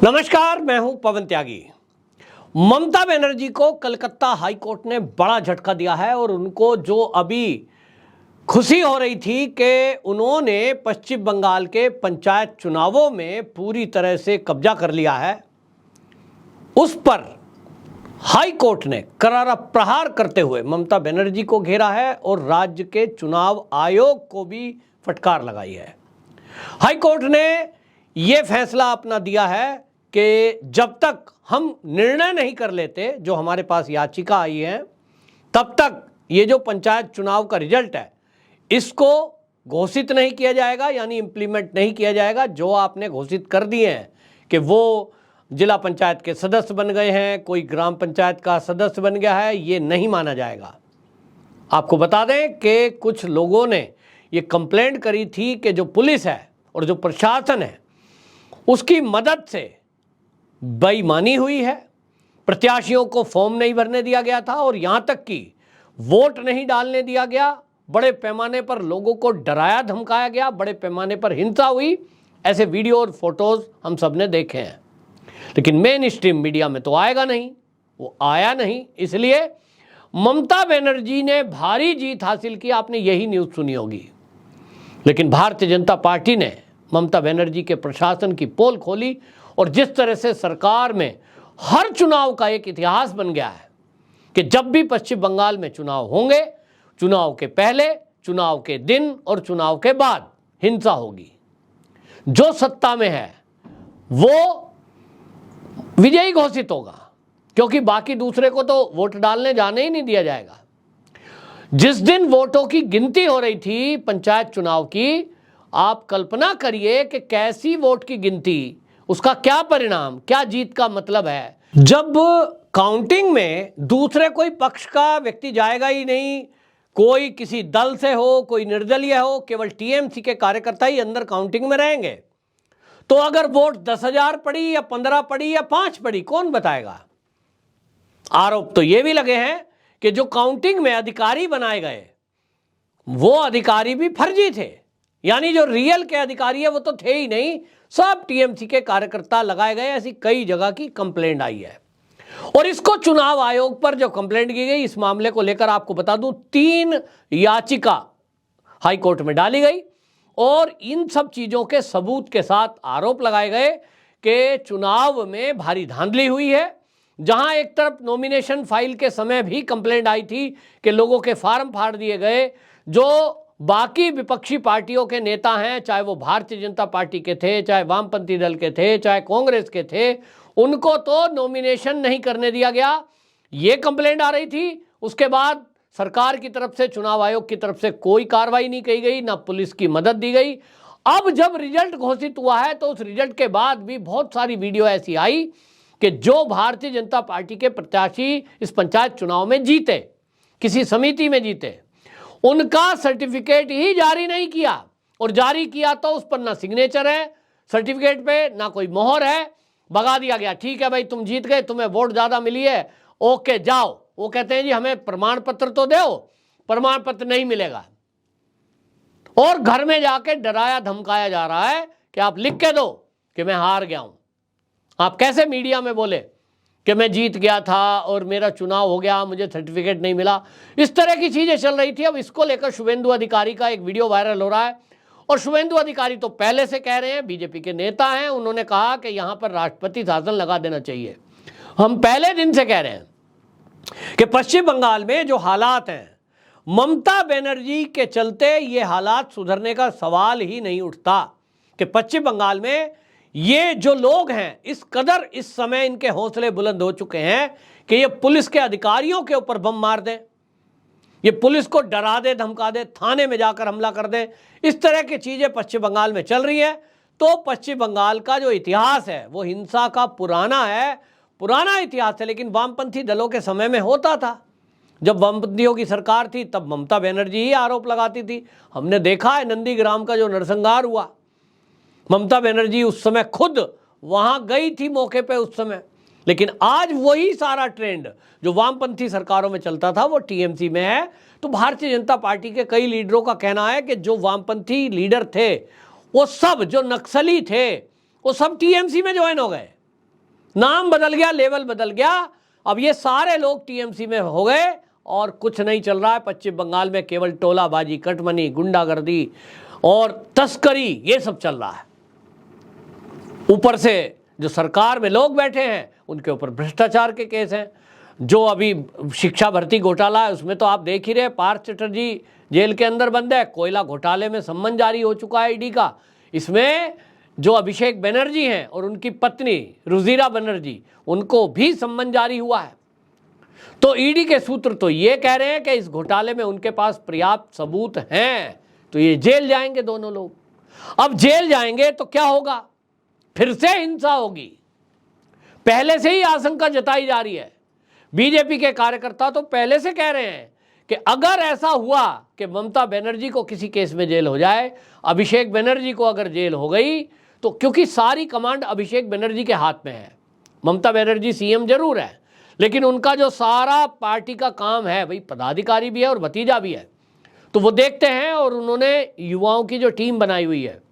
नमस्कार, मैं हूं पवन त्यागी। ममता बनर्जी को कलकत्ता हाई कोर्ट ने बड़ा झटका दिया है और उनको जो अभी खुशी हो रही थी कि उन्होंने पश्चिम बंगाल के पंचायत चुनावों में पूरी तरह से कब्जा कर लिया है, उस पर हाई कोर्ट ने करारा प्रहार करते हुए ममता बनर्जी को घेरा है और राज्य के चुनाव आयोग को भी फटकार लगाई है। हाई कोर्ट ने यह फैसला अपना दिया है कि जब तक हम निर्णय नहीं कर लेते, जो हमारे पास याचिका आई है, तब तक ये जो पंचायत चुनाव का रिजल्ट है इसको घोषित नहीं किया जाएगा, यानी इंप्लीमेंट नहीं किया जाएगा। जो आपने घोषित कर दिए हैं कि वो जिला पंचायत के सदस्य बन गए हैं, कोई ग्राम पंचायत का सदस्य बन गया है, ये नहीं माना जाएगा। आपको बता दें कि कुछ लोगों ने ये कंप्लेंट करी थी कि जो पुलिस है और जो प्रशासन है उसकी मदद से बेईमानी हुई है, प्रत्याशियों को फॉर्म नहीं भरने दिया गया था और यहाँ तक कि वोट नहीं डालने दिया गया। बड़े पैमाने पर लोगों को डराया धमकाया गया, बड़े पैमाने पर हिंसा हुई। ऐसे वीडियो और फोटोज हम सब ने देखे हैं, लेकिन मेन स्ट्रीम मीडिया में तो आएगा नहीं, वो आया नहीं। इसलिए ममता बनर्जी ने भारी जीत हासिल की। आपने यही न्यूज़ सुनी होगी, लेकिन भारतीय जनता पार्टी ने ममता बनर्जी के प्रशासन की पोल खोली और जिस तरह से सरकार में हर चुनाव का एक इतिहास बन गया है कि जब भी पश्चिम बंगाल में चुनाव होंगे, चुनाव के पहले, चुनाव के दिन और चुनाव के बाद हिंसा होगी। जो सत्ता में है वो विजयी घोषित होगा, क्योंकि बाकी दूसरे को तो वोट डालने जाने ही नहीं दिया जाएगा। जिस दिन वोटों की गिनती हो रही थी पंचायत चुनाव की, आप कल्पना करिए कि कैसी वोट की गिनती, उसका क्या परिणाम, क्या जीत का मतलब है। जब काउंटिंग में दूसरे कोई पक्ष का व्यक्ति जाएगा ही नहीं, कोई किसी दल से हो, कोई निर्दलीय हो, केवल टीएमसी के कार्यकर्ता ही अंदर काउंटिंग में रहेंगे, तो अगर वोट 10,000 पड़ी या 15 पड़ी या 5 पड़ी, कौन बताएगा। आरोप तो ये भी लगे हैं कि जो काउंटिंग में अधिकारी बनाए गए वो अधिकारी भी फर्जी थे, यानी जो रियल के अधिकारी है वो तो थे ही नहीं, सब टीएमसी के कार्यकर्ता लगाए गए। ऐसी कई जगह की कंप्लेंट आई है और इसको चुनाव आयोग पर जो कंप्लेंट की गई, इस मामले को लेकर आपको बता दूं 3 याचिका हाई कोर्ट में डाली गई और इन सब चीजों के सबूत के साथ आरोप लगाए गए कि चुनाव में भारी धांधली हुई है। जहां एक तरफ नॉमिनेशन फाइल के समय भी कंप्लेंट आई थी कि लोगों के फार्म फाड़ दिए गए, जो बाकी विपक्षी पार्टियों के नेता हैं, चाहे वो भारतीय जनता पार्टी के थे, चाहे वामपंथी दल के थे, चाहे कांग्रेस के थे, उनको तो नॉमिनेशन नहीं करने दिया गया, ये कंप्लेंट आ रही थी। उसके बाद सरकार की तरफ से, चुनाव आयोग की तरफ से कोई कार्रवाई नहीं की गई, ना पुलिस की मदद दी गई। अब जब रिजल्ट घोषित हुआ है तो उस रिजल्ट के बाद भी बहुत सारी वीडियो ऐसी आई कि जो भारतीय जनता पार्टी के प्रत्याशी इस पंचायत चुनाव में जीते, किसी समिति में जीते, उनका सर्टिफिकेट ही जारी नहीं किया, और जारी किया तो उस पर ना सिग्नेचर है सर्टिफिकेट पे, ना कोई मोहर है, भगा दिया गया। ठीक है भाई, तुम जीत गए, तुम्हें वोट ज्यादा मिली है, ओके जाओ। वो कहते हैं जी हमें प्रमाण पत्र तो दो, प्रमाण पत्र नहीं मिलेगा, और घर में जाके डराया धमकाया जा रहा है कि आप लिख के दो कि मैं हार गया हूं। आप कैसे मीडिया में बोले कि मैं जीत गया था और मेरा चुनाव हो गया, मुझे सर्टिफिकेट नहीं मिला। इस तरह की चीजें चल रही थी। अब इसको लेकर शुभेंदु अधिकारी का एक वीडियो वायरल हो रहा है, और शुभेंदु अधिकारी तो पहले से कह रहे हैं, बीजेपी के नेता हैं, उन्होंने कहा कि यहां पर राष्ट्रपति शासन लगा देना चाहिए। हम पहले दिन से कह रहे हैं कि पश्चिम बंगाल में जो हालात हैं, ममता बनर्जी के चलते ये हालात सुधरने का सवाल ही नहीं उठता कि पश्चिम बंगाल में ये जो लोग हैं, इस कदर इस समय इनके हौसले बुलंद हो चुके हैं कि ये पुलिस के अधिकारियों के ऊपर बम मार दें, ये पुलिस को डरा दे, धमका दे, थाने में जाकर हमला कर दें। इस तरह की चीजें पश्चिम बंगाल में चल रही हैं। तो पश्चिम बंगाल का जो इतिहास है वो हिंसा का पुराना है, पुराना इतिहास है, लेकिन वामपंथी दलों के समय में होता था। जब वामपंथियों की सरकार थी तब ममता बनर्जी ही आरोप लगाती थी। हमने देखा है नंदीग्राम का जो नरसंहार हुआ, ममता बनर्जी उस समय खुद वहां गई थी मौके पे उस समय। लेकिन आज वही सारा ट्रेंड जो वामपंथी सरकारों में चलता था वो टीएमसी में है। तो भारतीय जनता पार्टी के कई लीडरों का कहना है कि जो वामपंथी लीडर थे वो सब, जो नक्सली थे, वो सब टीएमसी में ज्वाइन हो गए। नाम बदल गया, लेवल बदल गया। अब ये सारे लोग टीएमसी में हो गए और कुछ नहीं चल रहा है। पश्चिम बंगाल में केवल टोलाबाजी, कटमनी, गुंडागर्दी और तस्करी, ये सब चल रहा है। ऊपर से जो सरकार में लोग बैठे हैं उनके ऊपर भ्रष्टाचार के केस हैं। जो अभी शिक्षा भर्ती घोटाला है उसमें तो आप देख ही रहे, पार्थ चटर्जी जेल के अंदर बंद है। कोयला घोटाले में सम्मन जारी हो चुका है ईडी का। इसमें जो अभिषेक बनर्जी हैं और उनकी पत्नी रुजिरा बनर्जी, उनको भी सम्मन जारी हुआ है। तो ईडी के सूत्र तो ये कह रहे हैं कि इस घोटाले में उनके पास पर्याप्त सबूत हैं, तो ये जेल जाएंगे दोनों लोग। अब जेल जाएंगे तो क्या होगा? फिर से हिंसा होगी। पहले से ही आशंका जताई जा रही है। बीजेपी के कार्यकर्ता तो पहले से कह रहे हैं कि अगर ऐसा हुआ कि ममता बनर्जी को किसी केस में जेल हो जाए, अभिषेक बनर्जी को अगर जेल हो गई, तो क्योंकि सारी कमांड अभिषेक बनर्जी के हाथ में है। ममता बनर्जी सीएम जरूर है, लेकिन उनका जो सारा पार्टी का काम है, भाई पदाधिकारी भी है और भतीजा भी है, तो वो देखते हैं। और उन्होंने युवाओं की जो टीम बनाई हुई है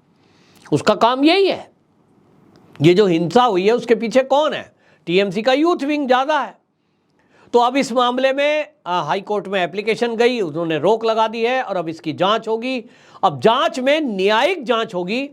उसका काम यही है। ये जो हिंसा हुई है उसके पीछे कौन है? टीएमसी का यूथ विंग ज़्यादा है। तो अब इस मामले में हाई कोर्ट में एप्लीकेशन गई, उन्होंने रोक लगा दी है और अब इसकी जांच होगी। अब जांच में न्यायिक जांच होगी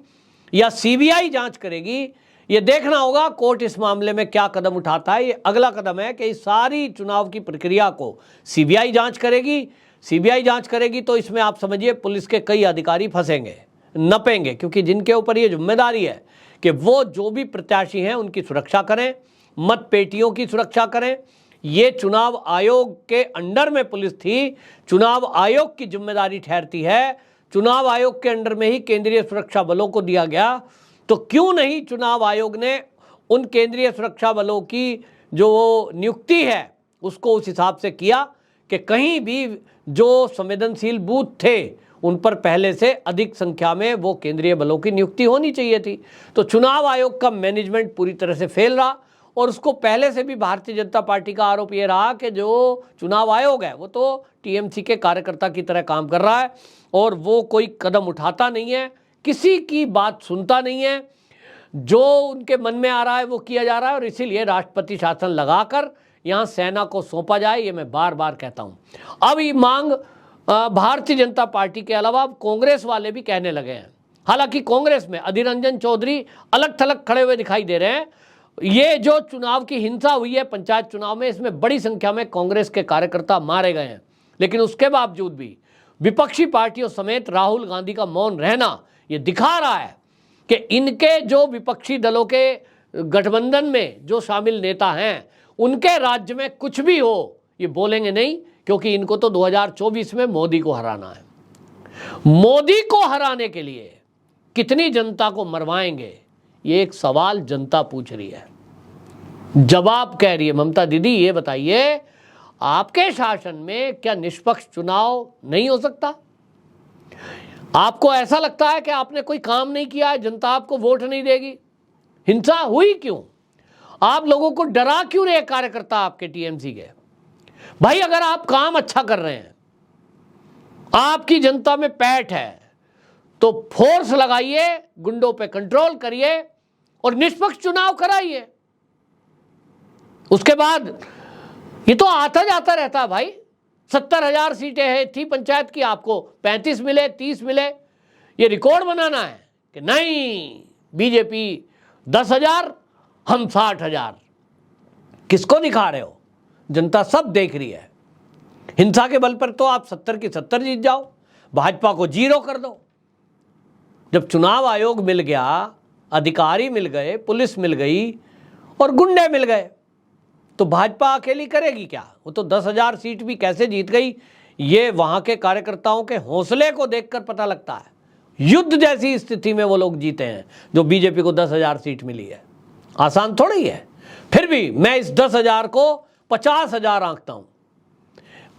या सीबीआई जांच करेगी, ये देखना होगा। कोर्ट इस मामले में क्या कदम उठाता है। ये अगला कदम है कि इस सारी चुनाव की प्रक्रिया को सीबीआई जांच करेगी। सीबीआई जांच करेगी तो इसमें आप समझिए पुलिस के कई अधिकारी फंसेंगे, नपेंगे, क्योंकि जिनके ऊपर ये जिम्मेदारी है कि वो जो भी प्रत्याशी हैं उनकी सुरक्षा करें, मत पेटियों की सुरक्षा करें। ये चुनाव आयोग के अंडर में पुलिस थी, चुनाव आयोग की जिम्मेदारी ठहरती है। चुनाव आयोग के अंडर में ही केंद्रीय सुरक्षा बलों को दिया गया, तो क्यों नहीं चुनाव आयोग ने उन केंद्रीय सुरक्षा बलों की जो नियुक्ति है उसको उस हिसाब से किया कि कहीं भी जो संवेदनशील बूथ थे उन पर पहले से अधिक संख्या में वो केंद्रीय बलों की नियुक्ति होनी चाहिए थी। तो चुनाव आयोग का मैनेजमेंट पूरी तरह से फेल रहा। और उसको पहले से भी भारतीय जनता पार्टी का आरोप ये रहा कि जो चुनाव आयोग है वो तो टीएमसी के कार्यकर्ता की तरह काम कर रहा है और वो कोई कदम उठाता नहीं है, किसी की बात सुनता नहीं है, जो उनके मन में आ रहा है वो किया जा रहा है। और इसीलिए राष्ट्रपति शासन लगाकर यहाँ सेना को सौंपा जाए, ये मैं बार बार कहता हूँ। अब ये मांग भारतीय जनता पार्टी के अलावा कांग्रेस वाले भी कहने लगे हैं। हालांकि कांग्रेस में अधीर रंजन चौधरी अलग थलग खड़े हुए दिखाई दे रहे हैं। ये जो चुनाव की हिंसा हुई है पंचायत चुनाव में, इसमें बड़ी संख्या में कांग्रेस के कार्यकर्ता मारे गए हैं, लेकिन उसके बावजूद भी विपक्षी पार्टियों समेत राहुल गांधी का मौन रहना ये दिखा रहा है कि इनके जो विपक्षी दलों के गठबंधन में जो शामिल नेता हैं उनके राज्य में कुछ भी हो ये बोलेंगे नहीं, क्योंकि इनको तो 2024 में मोदी को हराना है। मोदी को हराने के लिए कितनी जनता को मरवाएंगे, ये एक सवाल जनता पूछ रही है। जवाब कह रही है ममता दीदी, ये बताइए आपके शासन में क्या निष्पक्ष चुनाव नहीं हो सकता? आपको ऐसा लगता है कि आपने कोई काम नहीं किया है, जनता आपको वोट नहीं देगी? हिंसा हुई क्यों? आप लोगों को डरा क्यों रहे कार्यकर्ता आपके टीएमसी के? भाई अगर आप काम अच्छा कर रहे हैं, आपकी जनता में पैठ है, तो फोर्स लगाइए, गुंडों पे कंट्रोल करिए और निष्पक्ष चुनाव कराइए। उसके बाद ये तो आता जाता रहता है भाई। 70,000 सीटें हैं थी पंचायत की, आपको 35 मिले, 30 मिले। ये रिकॉर्ड बनाना है कि नहीं बीजेपी 10,000 हम 60,000। किसको दिखा रहे हो? जनता सब देख रही है। हिंसा के बल पर तो आप 70 की 70 जीत जाओ, भाजपा को 0 कर दो। जब चुनाव आयोग मिल गया, अधिकारी मिल गए, पुलिस मिल गई और गुंडे मिल गए, तो भाजपा अकेली करेगी क्या? वो तो 10,000 सीट भी कैसे जीत गई, ये वहां के कार्यकर्ताओं के हौसले को देखकर पता लगता है। युद्ध जैसी स्थिति में वो लोग जीते हैं जो बीजेपी को 10,000 सीट मिली है। आसान थोड़ी है। फिर भी मैं इस 10,000 को 50,000 आंकता हूं।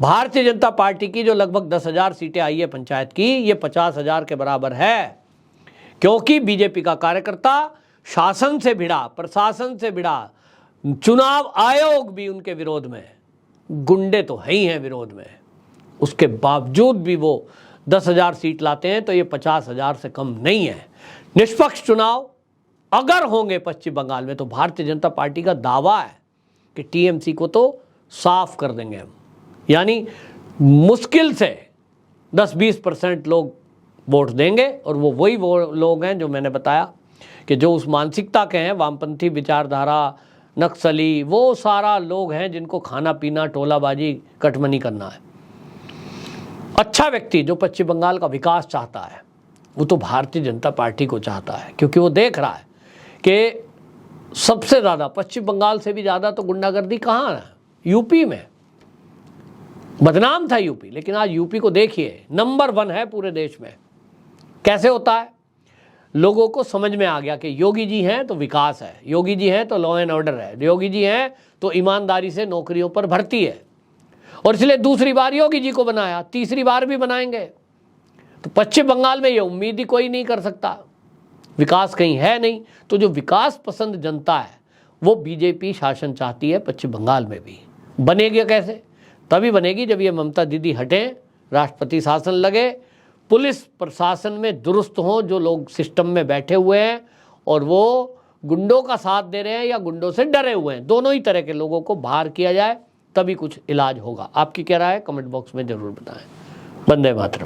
भारतीय जनता पार्टी की जो लगभग 10,000 सीटें आई है पंचायत की, ये 50,000 के बराबर है, क्योंकि बीजेपी का कार्यकर्ता शासन से भिड़ा, प्रशासन से भिड़ा, चुनाव आयोग भी उनके विरोध में, गुंडे तो है ही हैं विरोध में, उसके बावजूद भी वो 10,000 सीट लाते हैं। तो ये 50,000 से कम नहीं है। निष्पक्ष चुनाव अगर होंगे पश्चिम बंगाल में तो भारतीय जनता पार्टी का दावा है कि टीएमसी को तो साफ कर देंगे हम। यानी मुश्किल से 10-20% लोग वोट देंगे, और वो वही वो लोग हैं जो मैंने बताया कि जो उस मानसिकता के हैं, वामपंथी विचारधारा, नक्सली, वो सारा लोग हैं जिनको खाना पीना, टोलाबाजी, कटमनी करना है। अच्छा व्यक्ति जो पश्चिम बंगाल का विकास चाहता है वो तो भारतीय जनता पार्टी को चाहता है, क्योंकि वो देख रहा है कि सबसे ज़्यादा, पश्चिम बंगाल से भी ज़्यादा तो गुंडागर्दी कहाँ है? यूपी में। बदनाम था यूपी, लेकिन आज यूपी को देखिए, नंबर 1 है पूरे देश में। कैसे होता है? लोगों को समझ में आ गया कि योगी जी हैं तो विकास है, योगी जी हैं तो लॉ एंड ऑर्डर है, योगी जी हैं तो ईमानदारी से नौकरियों पर भर्ती है, और इसलिए दूसरी बार योगी जी को बनाया, तीसरी बार भी बनाएंगे। तो पश्चिम बंगाल में ये उम्मीद ही कोई नहीं कर सकता, विकास कहीं है नहीं। तो जो विकास पसंद जनता है वो बीजेपी शासन चाहती है पश्चिम बंगाल में भी। बनेगी कैसे? तभी बनेगी जब ये ममता दीदी हटें, राष्ट्रपति शासन लगे, पुलिस प्रशासन में दुरुस्त हों जो लोग सिस्टम में बैठे हुए हैं और वो गुंडों का साथ दे रहे हैं या गुंडों से डरे हुए हैं, दोनों ही तरह के लोगों को बाहर किया जाए, तभी कुछ इलाज होगा। आपकी क्या राय है? कमेंट बॉक्स में जरूर बताएं। वंदे मातरम।